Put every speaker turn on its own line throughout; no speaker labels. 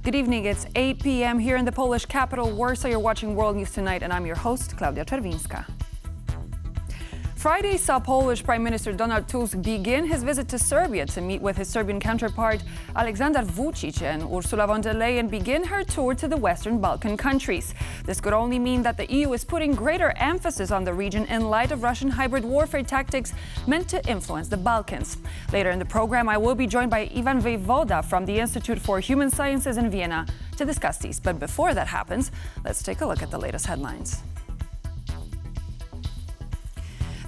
Good evening, it's 8 p.m. here in the Polish capital, Warsaw. You're watching World News Tonight, and I'm your host, Klaudia Czerwińska. Friday saw Polish Prime Minister Donald Tusk begin his visit to Serbia to meet with his Serbian counterpart Aleksandar Vučić, and Ursula von der Leyen begin her tour to the Western Balkan countries. This could only mean that the EU is putting greater emphasis on the region in light of Russian hybrid warfare tactics meant to influence the Balkans. Later in the program, I will be joined by Ivan Vejvoda from the Institute for Human Sciences in Vienna to discuss these. But before that happens, let's take a look at the latest headlines.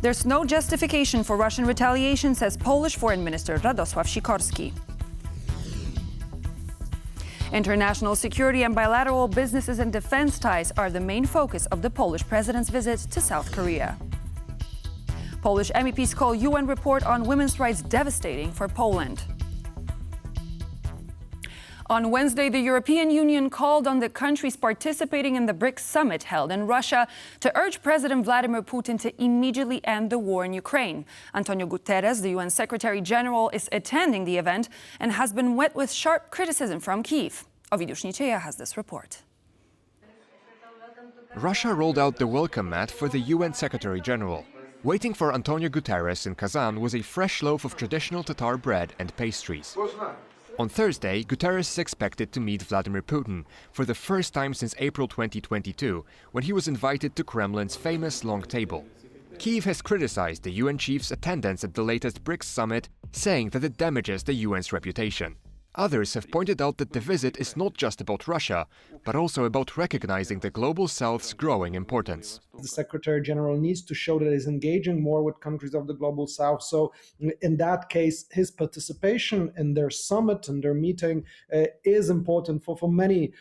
There's no justification for Russian retaliation, says Polish Foreign Minister Radosław Sikorski. International security and bilateral businesses and defense ties are the main focus of the Polish president's visit to South Korea. Polish MEPs call UN report on women's rights devastating for Poland. On Wednesday, the European Union called on the countries participating in the BRICS summit held in Russia to urge President Vladimir Putin to immediately end the war in Ukraine. Antonio Guterres, the UN Secretary General, is attending the event and has been met with sharp criticism from Kyiv. Ovidiusz Nicieja has this report.
Russia rolled out the welcome mat for the UN Secretary General. Waiting for Antonio Guterres in Kazan was a fresh loaf of traditional Tatar bread and pastries. On Thursday, Guterres is expected to meet Vladimir Putin for the first time since April 2022, when he was invited to Kremlin's famous long table. Kyiv has criticized the UN chief's attendance at the latest BRICS summit, saying that it damages the UN's reputation. Others have pointed out that the visit is not just about Russia, but also about recognizing the Global South's growing importance.
The Secretary General needs to show that he's engaging more with countries of the Global South. So in that case, his participation in their summit and their meeting is important for many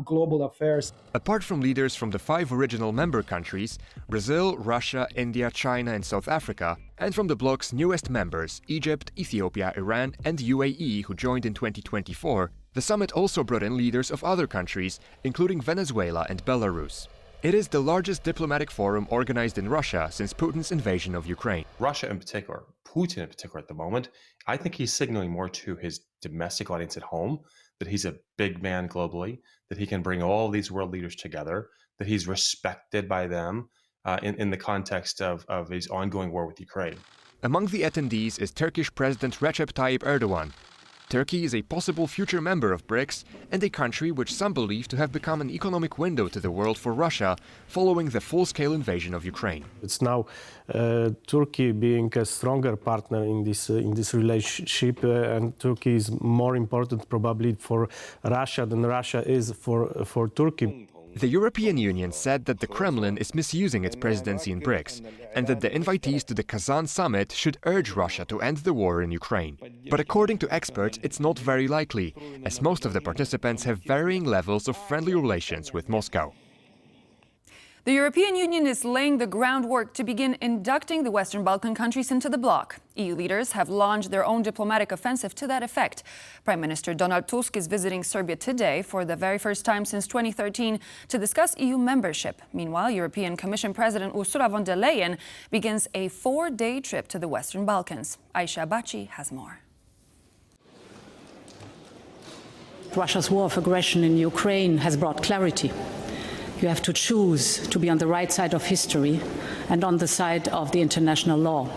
global affairs.
Apart from leaders from the 5 original member countries, Brazil, Russia, India, China and South Africa, and from the bloc's newest members, Egypt, Ethiopia, Iran and UAE, who joined in 2024, the summit also brought in leaders of other countries, including Venezuela and Belarus. It is the largest diplomatic forum organized in Russia since Putin's invasion of Ukraine.
Russia in particular, Putin in particular at the moment, I think he's signaling more to his domestic audience at home that he's a big man globally, that he can bring all these world leaders together, that he's respected by them in the context of his ongoing war with Ukraine.
Among the attendees is Turkish President Recep Tayyip Erdogan. Turkey is a possible future member of BRICS and a country which some believe to have become an economic window to the world for Russia following the full-scale invasion of Ukraine.
It's now Turkey being a stronger partner in this relationship, and Turkey is more important probably for Russia than Russia is for Turkey.
The European Union said that the Kremlin is misusing its presidency in BRICS and that the invitees to the Kazan summit should urge Russia to end the war in Ukraine. But according to experts, it's not very likely, as most of the participants have varying levels of friendly relations with Moscow.
The European Union is laying the groundwork to begin inducting the Western Balkan countries into the bloc. EU leaders have launched their own diplomatic offensive to that effect. Prime Minister Donald Tusk is visiting Serbia today for the very first time since 2013 to discuss EU membership. Meanwhile, European Commission President Ursula von der Leyen begins a 4-day trip to the Western Balkans. Aisha Baci has more.
Russia's war of aggression in Ukraine has brought clarity. You have to choose to be on the right side of history and on the side of the international law.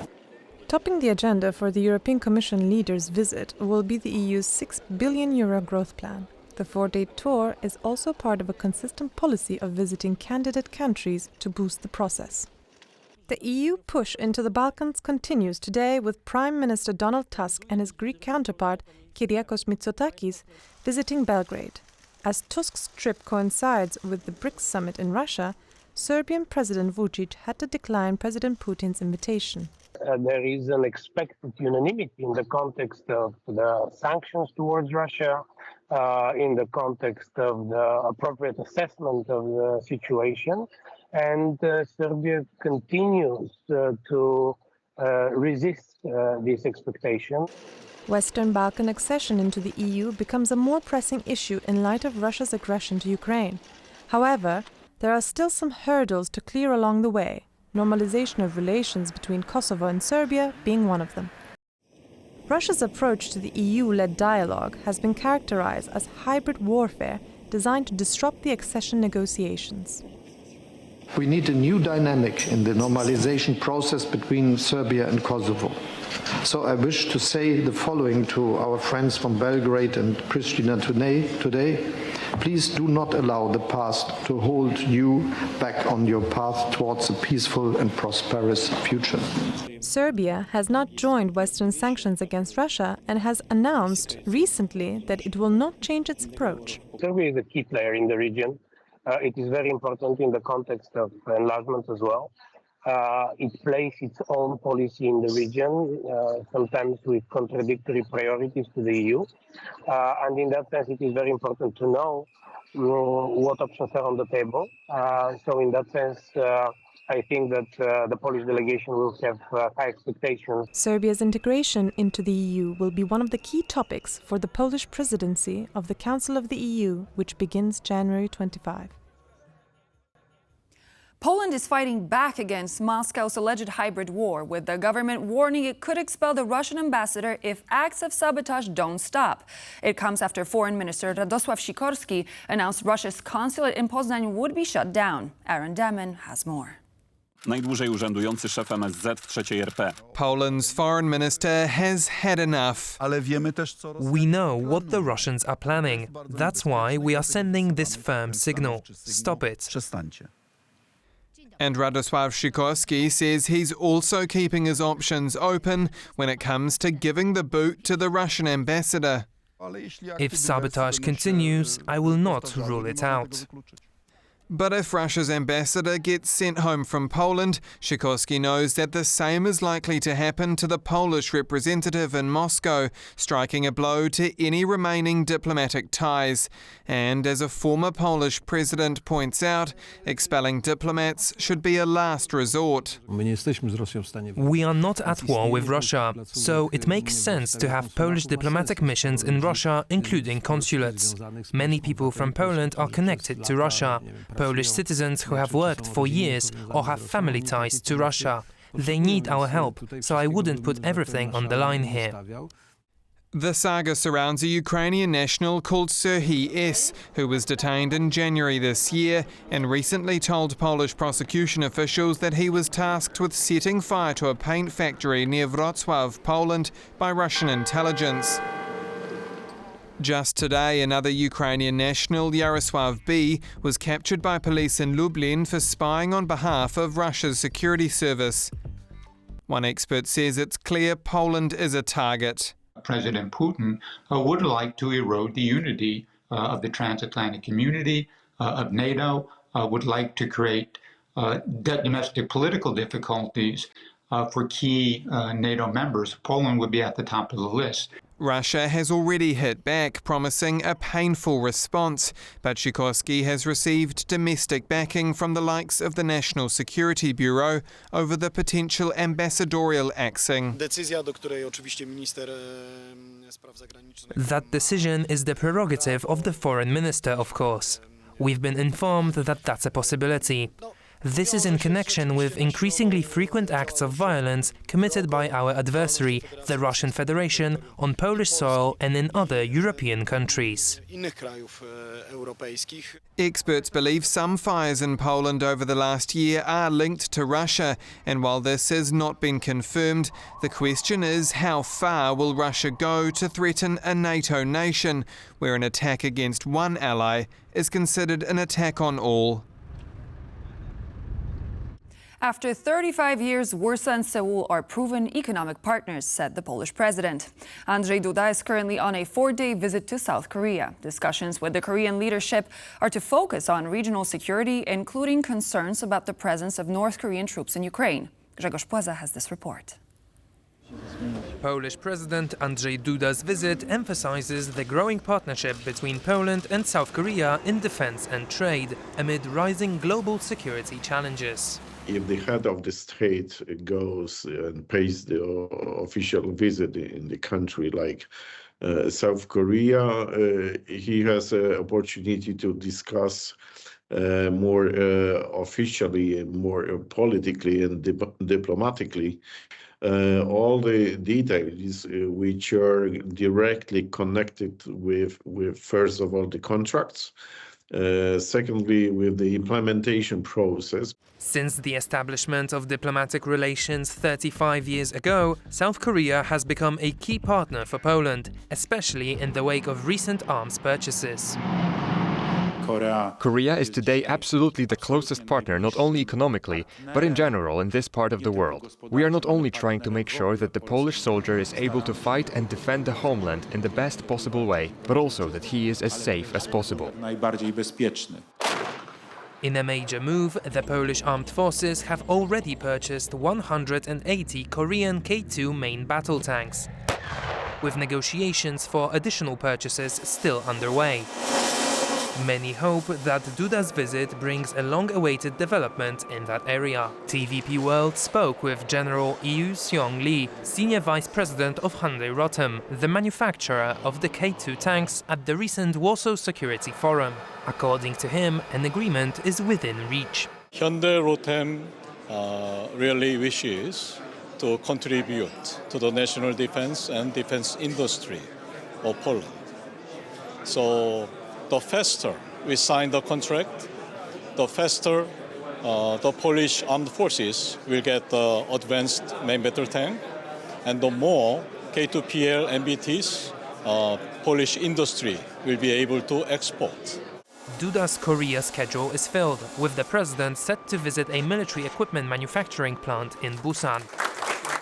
Topping the agenda for the European Commission leaders' visit will be the EU's €6 billion growth plan. The 4-day tour is also part of a consistent policy of visiting candidate countries to boost the process. The EU push into the Balkans continues today with Prime Minister Donald Tusk and his Greek counterpart, Kyriakos Mitsotakis, visiting Belgrade. As Tusk's trip coincides with the BRICS summit in Russia, Serbian President Vučić had to decline President Putin's invitation.
There is an expected unanimity in the context of the sanctions towards Russia, in the context of the appropriate assessment of the situation, and Serbia continues to resist this expectation.
Western Balkan accession into the EU becomes a more pressing issue in light of Russia's aggression to Ukraine. However, there are still some hurdles to clear along the way, normalization of relations between Kosovo and Serbia being one of them. Russia's approach to the EU-led dialogue has been characterized as hybrid warfare designed to disrupt the accession negotiations.
We need a new dynamic in the normalization process between Serbia and Kosovo. So I wish to say the following to our friends from Belgrade and Pristina today. Please do not allow the past to hold you back on your path towards a peaceful and prosperous future.
Serbia has not joined Western sanctions against Russia and has announced recently that it will not change its approach.
Serbia is a key player in the region. It is very important in the context of enlargement as well. It plays its own policy in the region, sometimes with contradictory priorities to the EU. And in that sense, it is very important to know what options are on the table. So in that sense, I think that the Polish delegation will have high expectations.
Serbia's integration into the EU will be one of the key topics for the Polish presidency of the Council of the EU, which begins January 25.
Poland is fighting back against Moscow's alleged hybrid war, with the government warning it could expel the Russian ambassador if acts of sabotage don't stop. It comes after Foreign Minister Radosław Sikorski announced Russia's consulate in Poznań would be shut down. Aaron Damon has more.
Najdłużej urzędujący szef MSZ III RP.
Poland's foreign minister has had enough.
We know what the Russians are planning. That's why we are sending this firm signal. Stop it.
And Radosław Sikorski says he's also keeping his options open when it comes to giving the boot to the Russian ambassador.
If sabotage continues, I will not rule it out.
But if Russia's ambassador gets sent home from Poland, Sikorski knows that the same is likely to happen to the Polish representative in Moscow, striking a blow to any remaining diplomatic ties. And as a former Polish president points out, expelling diplomats should be a last resort.
We are not at war with Russia, so it makes sense to have Polish diplomatic missions in Russia, including consulates. Many people from Poland are connected to Russia. Polish citizens who have worked for years or have family ties to Russia. They need our help, so I wouldn't put everything on the line here.
The saga surrounds a Ukrainian national called Serhiy S., who was detained in January this year and recently told Polish prosecution officials that he was tasked with setting fire to a paint factory near Wrocław, Poland, by Russian intelligence. Just today, another Ukrainian national, Jarosław B., was captured by police in Lublin for spying on behalf of Russia's security service. One expert says it's clear Poland is a target.
President Putin would like to erode the unity of the transatlantic community, of NATO, would like to create domestic political difficulties for key NATO members. Poland would be at the top of the list.
Russia has already hit back, promising a painful response, but Sikorski has received domestic backing from the likes of the National Security Bureau over the potential ambassadorial axing.
That decision is the prerogative of the foreign minister, of course. We've been informed that that's a possibility. This is in connection with increasingly frequent acts of violence committed by our adversary, the Russian Federation, on Polish soil and in other European countries.
Experts believe some fires in Poland over the last year are linked to Russia, and while this has not been confirmed, the question is how far will Russia go to threaten a NATO nation, where an attack against one ally is considered an attack on all.
After 35 years, Warsaw and Seoul are proven economic partners, said the Polish president. Andrzej Duda is currently on a 4-day visit to South Korea. Discussions with the Korean leadership are to focus on regional security, including concerns about the presence of North Korean troops in Ukraine. Grzegorz Płaza has this report.
Polish President Andrzej Duda's visit emphasizes the growing partnership between Poland and South Korea in defense and trade, amid rising global security challenges.
If the head of the state goes and pays the official visit in the country like South Korea, he has an opportunity to discuss more officially and more politically and diplomatically all the details which are directly connected with first of all the contracts, secondly with the implementation process.
Since the establishment of diplomatic relations 35 years ago, South Korea has become a key partner for Poland, especially in the wake of recent arms purchases.
Korea is today absolutely the closest partner, not only economically, but in general in this part of the world. We are not only trying to make sure that the Polish soldier is able to fight and defend the homeland in the best possible way, but also that he is as safe as possible.
In a major move, the Polish armed forces have already purchased 180 Korean K2 main battle tanks, with negotiations for additional purchases still underway. Many hope that Duda's visit brings a long-awaited development in that area. TVP World spoke with General Yu Seong-lee, Senior Vice President of Hyundai Rotem, the manufacturer of the K2 tanks, at the recent Warsaw Security Forum. According to him, an agreement is within reach.
Hyundai Rotem really wishes to contribute to the national defense and defense industry of Poland. So the faster we sign the contract, the faster the Polish armed forces will get the advanced main battle tank, and the more K2PL MBTs Polish industry will be able to export.
Duda's Korea schedule is filled, with the president set to visit a military equipment manufacturing plant in Busan.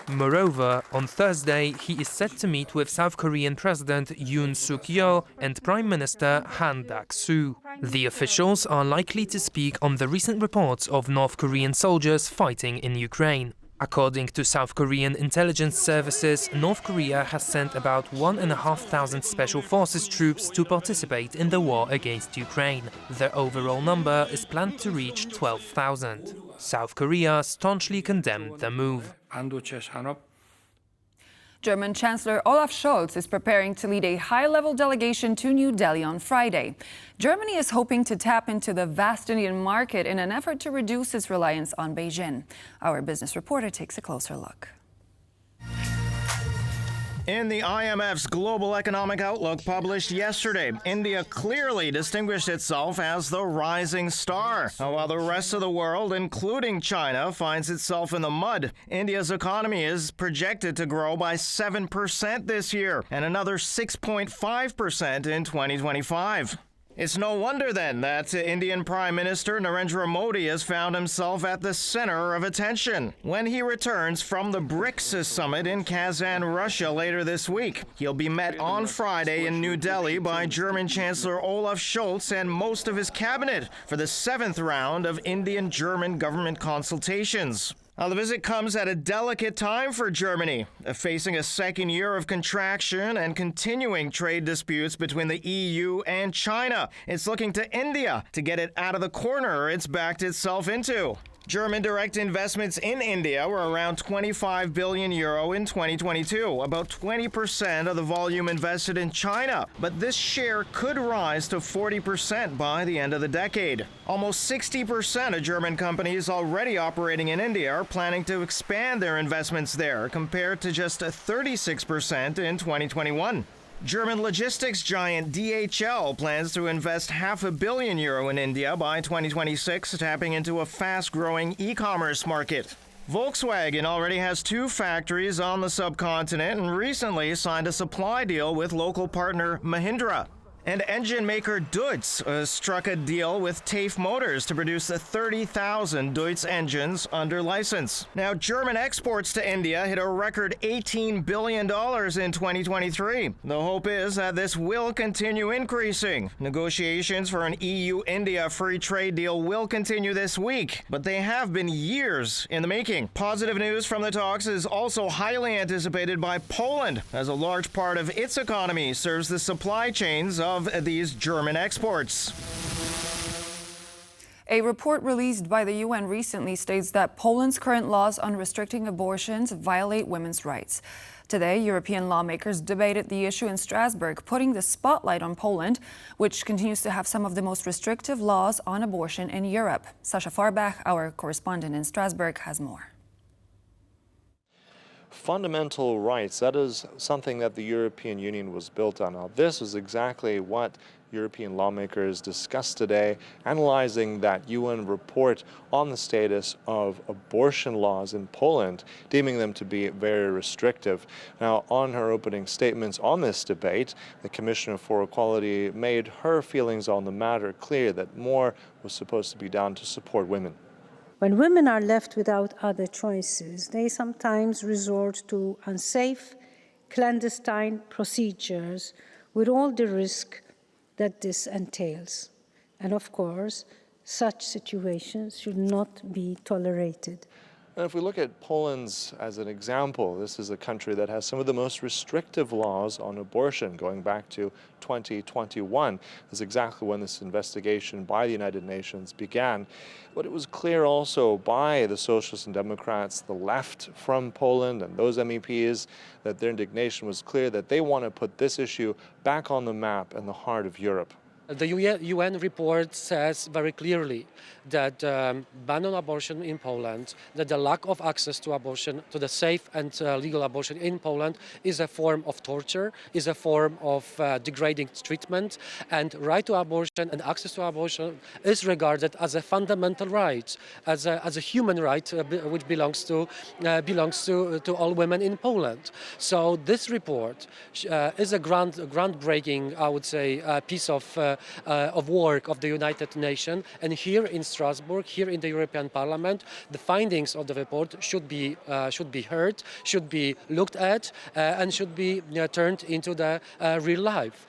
Moreover, on Thursday, he is set to meet with South Korean President Yoon Suk-yeol and Prime Minister Han Duck-soo. The officials are likely to speak on the recent reports of North Korean soldiers fighting in Ukraine. According to South Korean intelligence services, North Korea has sent about 1,500 special forces troops to participate in the war against Ukraine. The overall number is planned to reach 12,000. South Korea staunchly condemned the move.
German Chancellor Olaf Scholz is preparing to lead a high-level delegation to New Delhi on Friday. Germany is hoping to tap into the vast Indian market in an effort to reduce its reliance on Beijing. Our business reporter takes a closer look.
In the IMF's Global Economic Outlook published yesterday, India clearly distinguished itself as the rising star. While the rest of the world, including China, finds itself in the mud, India's economy is projected to grow by 7% this year and another 6.5% in 2025. It's no wonder, then, that Indian Prime Minister Narendra Modi has found himself at the center of attention. When he returns from the BRICS summit in Kazan, Russia later this week, he'll be met on Friday in New Delhi by German Chancellor Olaf Scholz and most of his cabinet for the 7th round of Indian-German government consultations. Now, the visit comes at a delicate time for Germany, facing a second year of contraction and continuing trade disputes between the EU and China. It's looking to India to get it out of the corner it's backed itself into. German direct investments in India were around 25 billion euro in 2022, about 20% of the volume invested in China. But this share could rise to 40% by the end of the decade. Almost 60% of German companies already operating in India are planning to expand their investments there, compared to just 36% in 2021. German logistics giant DHL plans to invest €500 million in India by 2026, tapping into a fast-growing e-commerce market. Volkswagen already has 2 factories on the subcontinent and recently signed a supply deal with local partner Mahindra. And engine maker Deutz struck a deal with TAFE Motors to produce 30,000 Deutz engines under license. Now, German exports to India hit a record $18 billion in 2023. The hope is that this will continue increasing. Negotiations for an EU-India free trade deal will continue this week, but they have been years in the making. Positive news from the talks is also highly anticipated by Poland, as a large part of its economy serves the supply chains of these German exports.
A report released by the UN recently states that Poland's current laws on restricting abortions violate women's rights. Today, European lawmakers debated the issue in Strasbourg, putting the spotlight on Poland, which continues to have some of the most restrictive laws on abortion in Europe. Sasha Farbach, our correspondent in Strasbourg, has more.
fundamental rights. That is something that the European Union was built on. Now, this is exactly what European lawmakers discussed today, analyzing that UN report on the status of abortion laws in Poland, deeming them to be very restrictive. Now, on her opening statements on this debate, the Commissioner for Equality made her feelings on the matter clear that more was supposed to be done to support women.
When women are left without other choices, they sometimes resort to unsafe, clandestine procedures with all the risk that this entails. And of course, such situations should not be tolerated.
And if we look at Poland as an example, this is a country that has some of the most restrictive laws on abortion going back to 2021. That's exactly when this investigation by the United Nations began. But it was clear also by the Socialists and Democrats, the left from Poland, and those MEPs, that their indignation was clear that they want to put this issue back on the map in the heart of Europe.
The UN report says very clearly that ban on abortion in Poland, that the lack of access to abortion, to the safe and legal abortion in Poland is a form of torture, is a form of degrading treatment, and right to abortion and access to abortion is regarded as a fundamental right, as a human right which belongs to all women in Poland. So this report is a groundbreaking, I would say, piece of work of the United Nations, and here in Strasbourg, here in the European Parliament, the findings of the report should be heard, should be looked at, and should be turned into the real life.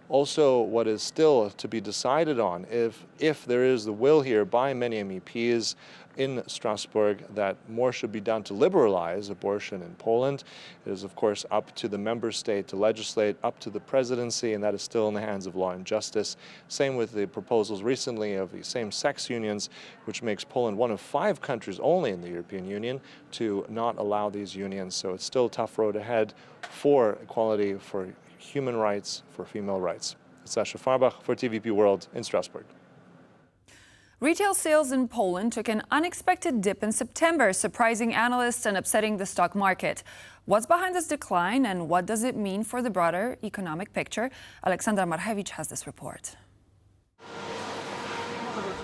Also, what is still to be decided on, if there is the will here by many MEPs in Strasbourg that more should be done to liberalize abortion in Poland. It is, of course, up to the member state to legislate, up to the presidency, and that is still in the hands of law and justice. Same with the proposals recently of the same-sex unions, which makes Poland one of 5 countries only in the European Union to not allow these unions. So it's still a tough road ahead for equality, for human rights, for female rights. Sasha Farbach for TVP World in Strasbourg.
Retail sales in Poland took an unexpected dip in September, surprising analysts and upsetting the stock market. What's behind this decline and what does it mean for the broader economic picture? Aleksandar has this report.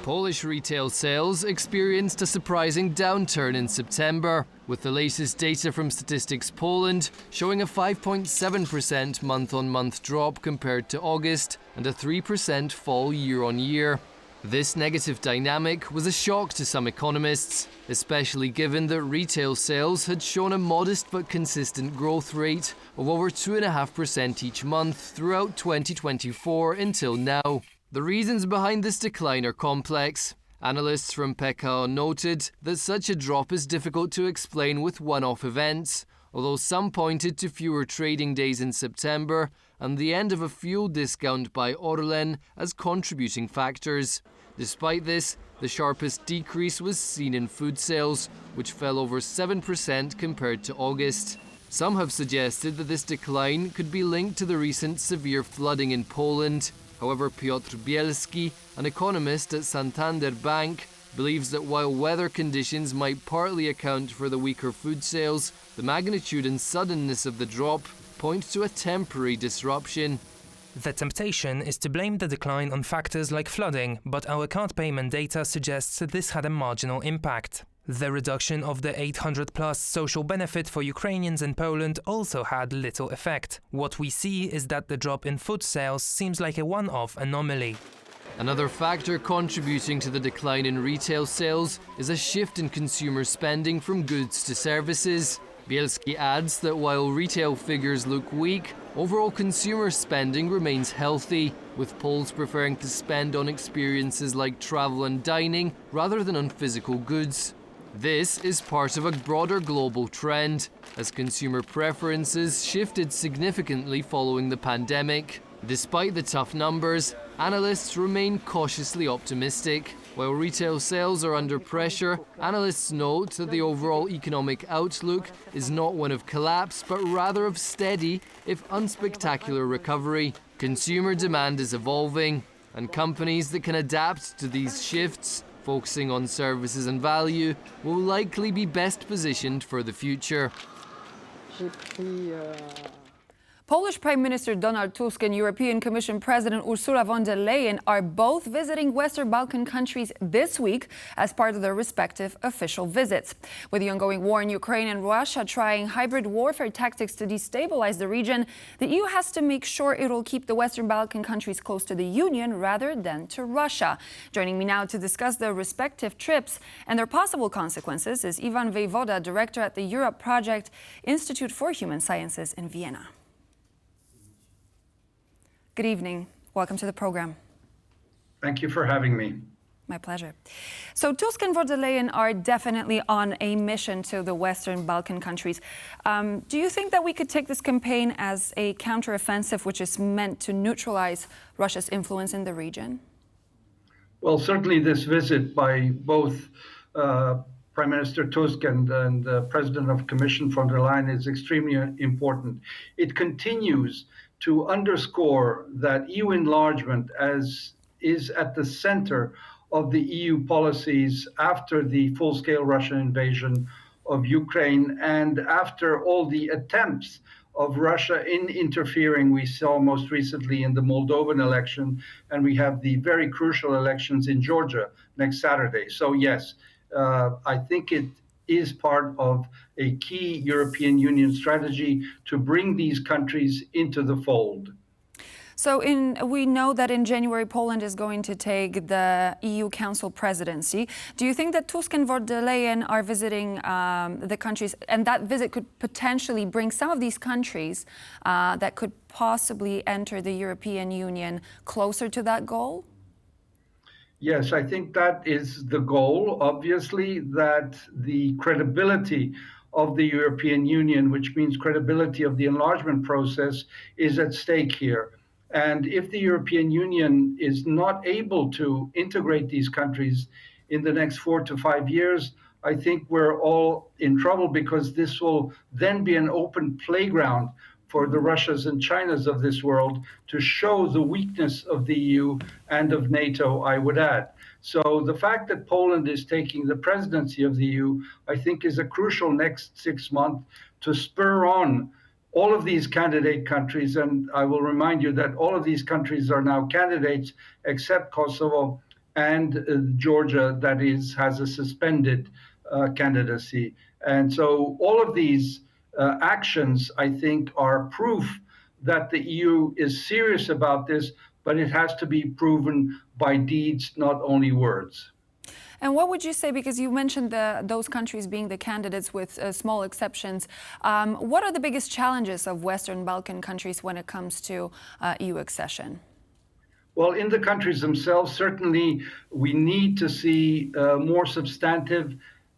Polish retail sales experienced a surprising downturn in September, with the latest data from Statistics Poland showing a 5.7% month-on-month drop compared to August and a 3% fall year-on-year. This negative dynamic was a shock to some economists, especially given that retail sales had shown a modest but consistent growth rate of over 2.5% each month throughout 2024 until now. The reasons behind this decline are complex. Analysts from PKO noted that such a drop is difficult to explain with one-off events, although some pointed to fewer trading days in September and the end of a fuel discount by Orlen as contributing factors. Despite this, the sharpest decrease was seen in food sales, which fell over 7% compared to August. Some have suggested that this decline could be linked to the recent severe flooding in Poland. However, Piotr Bielski, an economist at Santander Bank, believes that while weather conditions might partly account for the weaker food sales, the magnitude and suddenness of the drop point to a temporary disruption.
The temptation is to blame the decline on factors like flooding, but our card payment data suggests that this had a marginal impact. The reduction of the 800-plus social benefit for Ukrainians in Poland also had little effect. What we see is that the drop in food sales seems like a one-off anomaly.
Another factor contributing to the decline in retail sales is a shift in consumer spending from goods to services. Bielski adds that while retail figures look weak, overall consumer spending remains healthy, with Poles preferring to spend on experiences like travel and dining rather than on physical goods. This is part of a broader global trend, as consumer preferences shifted significantly following the pandemic. Despite the tough numbers, analysts remain cautiously optimistic. While retail sales are under pressure, analysts note that the overall economic outlook is not one of collapse, but rather of steady, if unspectacular, recovery. Consumer demand is evolving, and companies that can adapt to these shifts, focusing on services and value, will likely be best positioned for the future.
Polish Prime Minister Donald Tusk and European Commission President Ursula von der Leyen are both visiting Western Balkan countries this week as part of their respective official visits. With the ongoing war in Ukraine and Russia trying hybrid warfare tactics to destabilize the region, the EU has to make sure it will keep the Western Balkan countries close to the Union rather than to Russia. Joining me now to discuss their respective trips and their possible consequences is Ivan Vejvoda, director at the Europe Project Institute for Human Sciences in Vienna. Good evening. Welcome to the program.
Thank you for having me.
My pleasure. So Tusk and von der Leyen are definitely on a mission to the Western Balkan countries. Do you think that we could take this campaign as a counteroffensive which is meant to neutralize Russia's influence in the region?
Well, certainly this visit by both Prime Minister Tusk and President of Commission von der Leyen is extremely important. It continues to underscore that EU enlargement is at the center of the EU policies after the full-scale Russian invasion of Ukraine and after all the attempts of Russia in interfering. We saw most recently in the Moldovan election, and we have the very crucial elections in Georgia next Saturday. So yes, I think it is part of a key European Union strategy to bring these countries into the fold.
So we know that in January, Poland is going to take the EU Council presidency. Do you think that Tusk and von der Leyen are visiting the countries, and that visit could potentially bring some of these countries that could possibly enter the European Union closer to that goal?
Yes, I think that is the goal. Obviously, that the credibility of the European Union, which means credibility of the enlargement process, is at stake here. And if the European Union is not able to integrate these countries in the next 4 to 5 years, I think we're all in trouble, because this will then be an open playground for the Russias and Chinas of this world to show the weakness of the EU and of NATO, I would add. So the fact that Poland is taking the presidency of the EU, I think, is a crucial next 6 months to spur on all of these candidate countries. And I will remind you that all of these countries are now candidates except Kosovo and Georgia, that has a suspended candidacy. And so all of these actions, I think, are proof that the EU is serious about this, but it has to be proven by deeds, not only words.
And what would you say, because you mentioned those countries being the candidates with small exceptions, what are the biggest challenges of Western Balkan countries when it comes to EU accession?
Well, in the countries themselves, certainly we need to see more substantive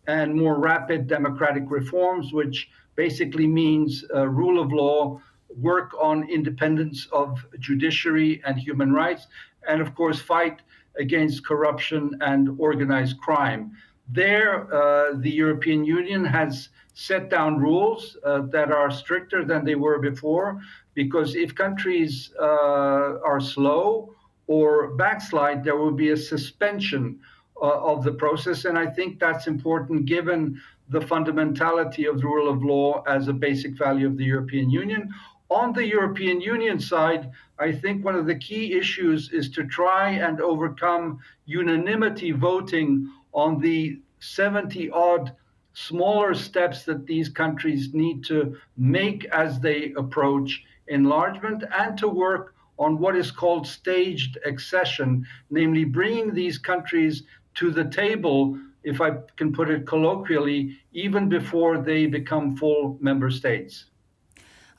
and more rapid democratic reforms, which basically means rule of law, work on independence of judiciary and human rights, and of course fight against corruption and organized crime. There, the European Union has set down rules that are stricter than they were before, because if countries are slow or backslide, there will be a suspension of the process. And I think that's important given the fundamentality of the rule of law as a basic value of the European Union. On the European Union side, I think one of the key issues is to try and overcome unanimity voting on the 70-odd smaller steps that these countries need to make as they approach enlargement, and to work on what is called staged accession, namely bringing these countries to the table, if I can put it colloquially, even before they become full member states.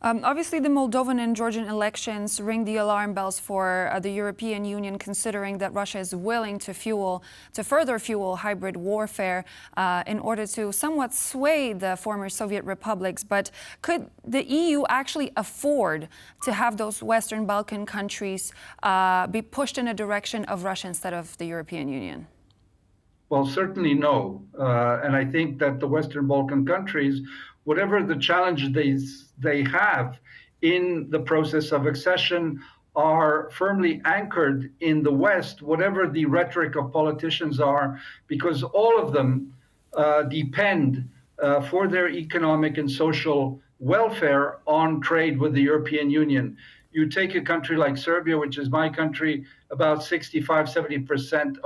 Obviously, the Moldovan and Georgian elections ring the alarm bells for the European Union, considering that Russia is willing to further fuel hybrid warfare in order to somewhat sway the former Soviet republics. But could the EU actually afford to have those Western Balkan countries be pushed in a direction of Russia instead of the European Union?
Well, certainly no. And I think that the Western Balkan countries, whatever the challenges they have in the process of accession, are firmly anchored in the West, whatever the rhetoric of politicians are, because all of them depend for their economic and social welfare on trade with the European Union. You take a country like Serbia, which is my country, about 65-70%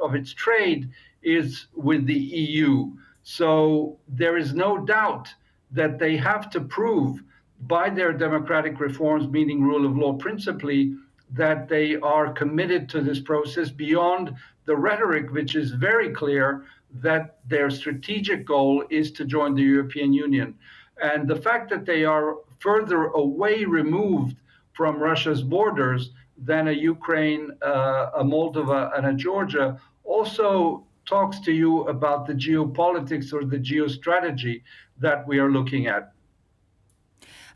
of its trade is with the EU. So there is no doubt that they have to prove by their democratic reforms, meaning rule of law principally, that they are committed to this process beyond the rhetoric, which is very clear that their strategic goal is to join the European Union. And the fact that they are further away removed from Russia's borders than a Ukraine, a Moldova, and a Georgia also talks to you about the geopolitics or the geostrategy that we are looking at.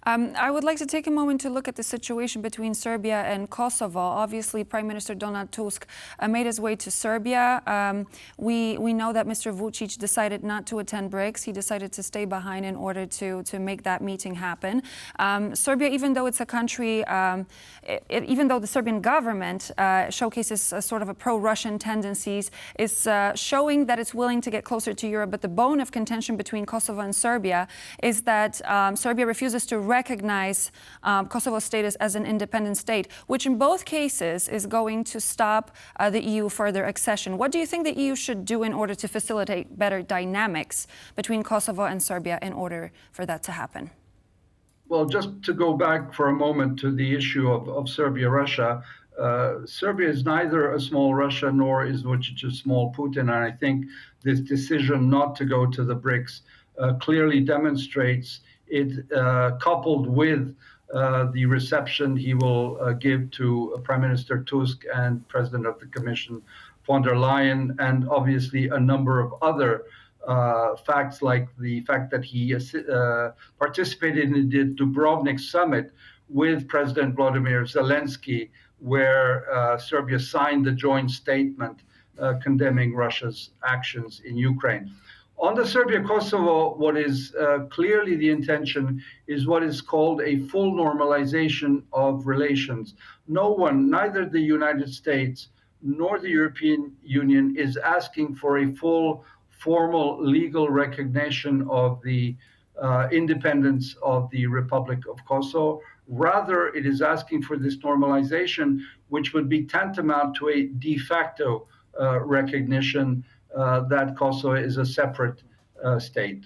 I would like to take a moment to look at the situation between Serbia and Kosovo. Obviously, Prime Minister Donald Tusk made his way to Serbia. We know that Mr. Vučić decided not to attend BRICS. He decided to stay behind in order to make that meeting happen. Serbia, even though it's a country, even though the Serbian government showcases a sort of a pro-Russian tendencies, is showing that it's willing to get closer to Europe. But the bone of contention between Kosovo and Serbia is that Serbia refuses to recognize Kosovo's status as an independent state, which in both cases is going to stop the EU further accession. What do you think the EU should do in order to facilitate better dynamics between Kosovo and Serbia in order for that to happen?
Well, just to go back for a moment to the issue of Serbia-Russia, Serbia is neither a small Russia nor is Vučić a small Putin. And I think this decision not to go to the BRICS clearly demonstrates it, coupled with the reception he will give to Prime Minister Tusk and President of the Commission von der Leyen, and obviously a number of other facts, like the fact that he participated in the Dubrovnik summit with President Vladimir Zelensky, where Serbia signed the joint statement condemning Russia's actions in Ukraine. On the Serbia-Kosovo, what is clearly the intention is what is called a full normalization of relations. No one, neither the United States nor the European Union, is asking for a full formal legal recognition of the independence of the Republic of Kosovo. Rather, it is asking for this normalization, which would be tantamount to a de facto recognition that Kosovo is a separate state.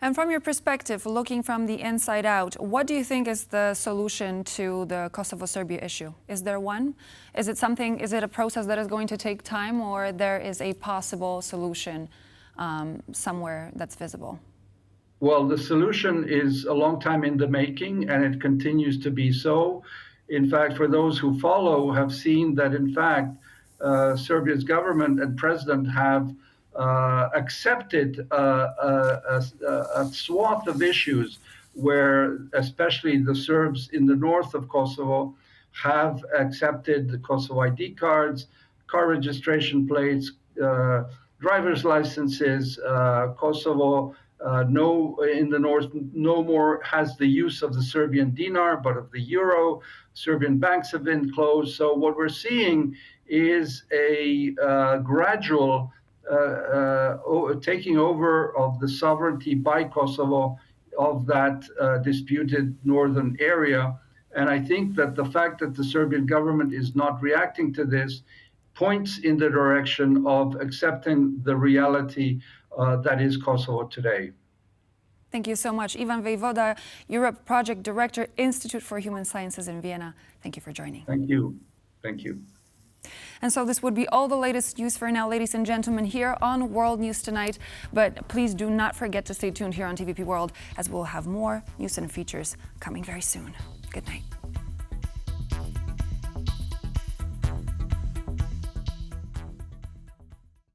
And from your perspective, looking from the inside out, what do you think is the solution to the Kosovo-Serbia issue? Is there one? Is it a process that is going to take time, or there is a possible solution somewhere that's visible?
Well, the solution is a long time in the making, and it continues to be so. In fact, for those who follow, have seen that, in fact, Serbia's government and president have accepted a swath of issues where especially the Serbs in the north of Kosovo have accepted the Kosovo ID cards, car registration plates, driver's licenses. Kosovo in the north no more has the use of the Serbian dinar, but of the euro. Serbian banks have been closed. So what we're seeing is a gradual taking over of the sovereignty by Kosovo of that disputed northern area. And I think that the fact that the Serbian government is not reacting to this points in the direction of accepting the reality that is Kosovo today.
Thank you so much. Ivan Vejvoda, Europe Project Director, Institute for Human Sciences in Vienna. Thank you for joining.
Thank you. Thank you.
And so this would be all the latest news for now, ladies and gentlemen, here on World News Tonight. But please do not forget to stay tuned here on TVP World, as we'll have more news and features coming very soon. Good night.